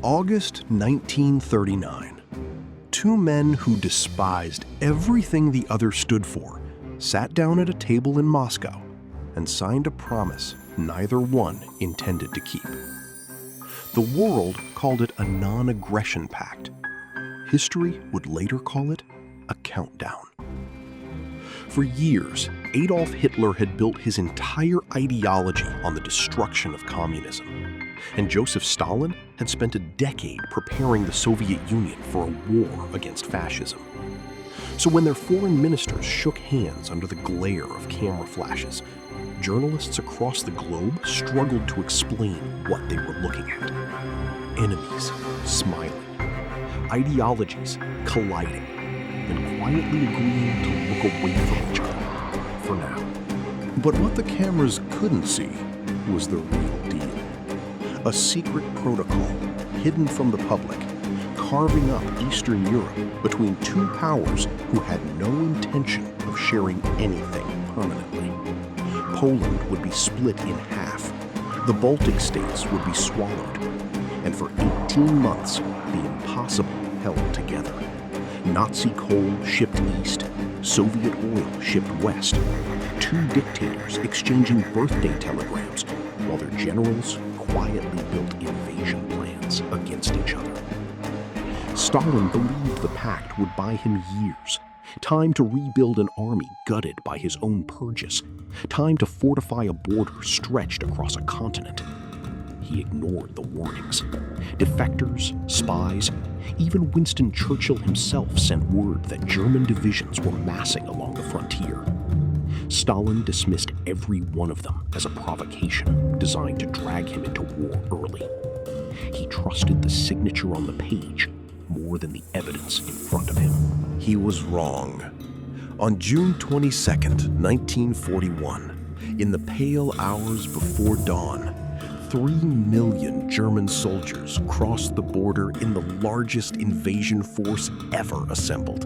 August 1939. Two men who despised everything the other stood for sat down at a table in Moscow and signed a promise neither one intended to keep. The world called it a non-aggression pact. History would later call it a countdown. For years, Adolf Hitler had built his entire ideology on the destruction of communism, and Joseph Stalin had spent a decade preparing the Soviet Union for a war against fascism. So when their foreign ministers shook hands under the glare of camera flashes, journalists across the globe struggled to explain what they were looking at. Enemies smiling, ideologies colliding, then quietly agreeing to look away from each other for now. But what the cameras couldn't see was the real deal. A secret protocol hidden from the public, carving up Eastern Europe between two powers who had no intention of sharing anything permanently. Poland would be split in half, the Baltic states would be swallowed, and for 18 months, the impossible held together. Nazi coal shipped east, Soviet oil shipped west, two dictators exchanging birthday telegrams, while their generals quietly built invasion plans against each other. Stalin believed the pact would buy him years, time to rebuild an army gutted by his own purges, time to fortify a border stretched across a continent. He ignored the warnings. Defectors, spies, even Winston Churchill himself sent word that German divisions were massing along the frontier. Stalin dismissed every one of them as a provocation designed to drag him into war early. He trusted the signature on the page more than the evidence in front of him. He was wrong. On June 22nd, 1941, in the pale hours before dawn, 3 million German soldiers crossed the border in the largest invasion force ever assembled.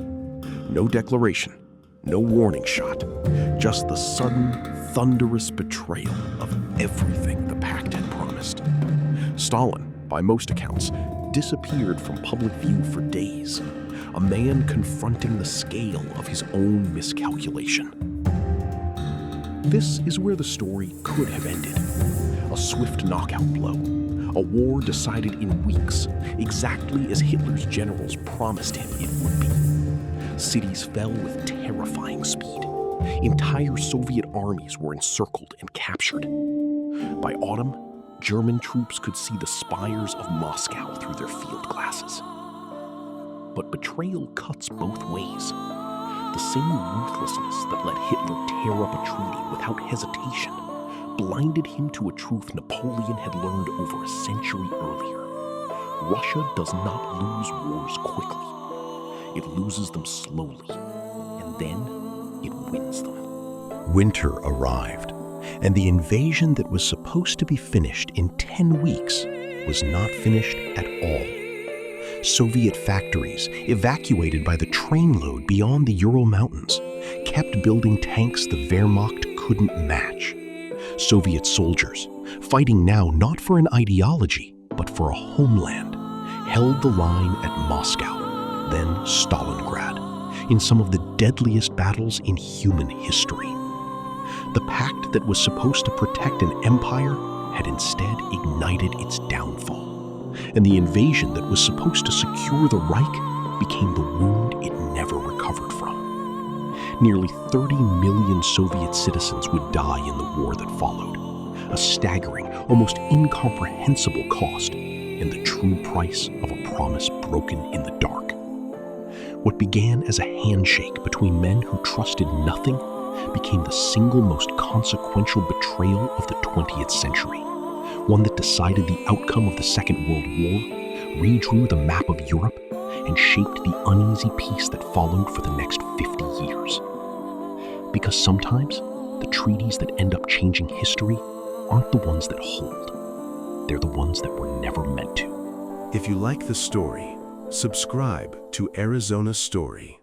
No declaration, no warning shot, just the sudden, thunderous betrayal of everything the pact had promised. Stalin, by most accounts, disappeared from public view for days, a man confronting the scale of his own miscalculation. This is where the story could have ended. A swift knockout blow, a war decided in weeks, exactly as Hitler's generals promised him it would be. Cities fell with terrifying speed. Entire Soviet armies were encircled and captured. By autumn, German troops could see the spires of Moscow through their field glasses. But betrayal cuts both ways. The same ruthlessness that let Hitler tear up a treaty without hesitation blinded him to a truth Napoleon had learned over a century earlier. Russia does not lose wars quickly. It loses them slowly, and then it wins them. Winter arrived, and the invasion that was supposed to be finished in 10 weeks was not finished at all. Soviet factories, evacuated by the trainload beyond the Ural Mountains, kept building tanks the Wehrmacht couldn't match. Soviet soldiers, fighting now not for an ideology, but for a homeland, held the line at Moscow, then Stalingrad, in some of the deadliest battles in human history. The pact that was supposed to protect an empire had instead ignited its downfall, and the invasion that was supposed to secure the Reich became the wound it never recovered from. Nearly 30 million Soviet citizens would die in the war that followed, a staggering, almost incomprehensible cost, and the true price of a promise broken in the dark. What began as a handshake between men who trusted nothing became the single most consequential betrayal of the 20th century, one that decided the outcome of the Second World War, redrew the map of Europe, and shaped the uneasy peace that followed for the next 50 years. Because sometimes, the treaties that end up changing history aren't the ones that hold. They're the ones that were never meant to. If you like the story, subscribe to Arizona Story.